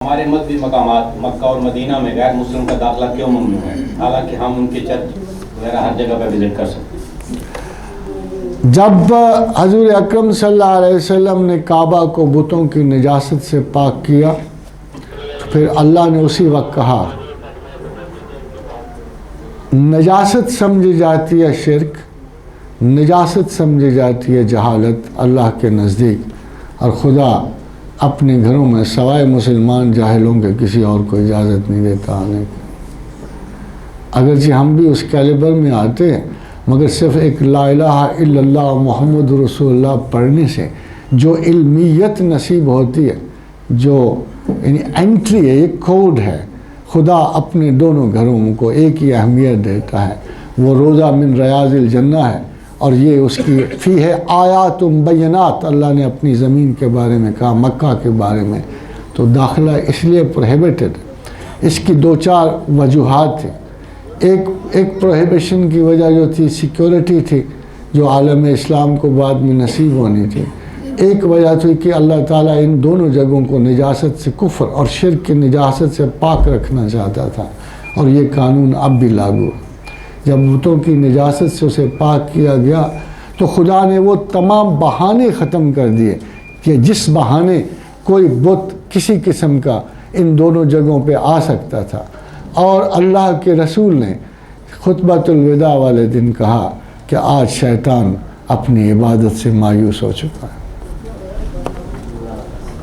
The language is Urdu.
ہمارے مذہبی مقامات مکہ اور مدینہ میں غیر مسلم کا داخلہ کیوں ممنوع ہے، حالانکہ ہم ان کے چرچ وغیرہ ہر جگہ پہ وزٹ کر سکتے ہیں؟ جب حضور اکرم صلی اللہ علیہ وسلم نے کعبہ کو بتوں کی نجاست سے پاک کیا تو پھر اللہ نے اسی وقت کہا نجاست سمجھی جاتی ہے شرک، نجاست سمجھی جاتی ہے جہالت اللہ کے نزدیک، اور خدا اپنے گھروں میں سوائے مسلمان جاہلوں کے کسی اور کو اجازت نہیں دیتا آنے کی۔ اگرچہ ہم بھی اس کیلیبر میں آتے ہیں، مگر صرف ایک لا الہ الا اللہ محمد رسول اللہ پڑھنے سے جو علمیت نصیب ہوتی ہے، جو یعنی انٹری ہے، ایک کوڈ ہے، خدا اپنے دونوں گھروں کو ایک ہی اہمیت دیتا ہے۔ وہ روضہ من ریاض الجنہ ہے، اور یہ اس کی فی ہے آیات بینات، اللہ نے اپنی زمین کے بارے میں کہا، مکہ کے بارے میں، تو داخلہ اس لیے پروہیبٹڈ ہے۔ اس کی دو چار وجوہات تھیں۔ ایک پروہیبیشن کی وجہ جو تھی سیکیورٹی تھی، جو عالم اسلام کو بعد میں نصیب ہونی تھی۔ ایک وجہ تھی کہ اللہ تعالیٰ ان دونوں جگہوں کو نجاست سے، کفر اور شرک کی نجاست سے پاک رکھنا چاہتا تھا، اور یہ قانون اب بھی لاگو ہے۔ جب بتوں کی نجاست سے اسے پاک کیا گیا تو خدا نے وہ تمام بہانے ختم کر دیے کہ جس بہانے کوئی بت کسی قسم کا ان دونوں جگہوں پہ آ سکتا تھا، اور اللہ کے رسول نے خطبۃ الوداع والے دن کہا کہ آج شیطان اپنی عبادت سے مایوس ہو چکا ہے۔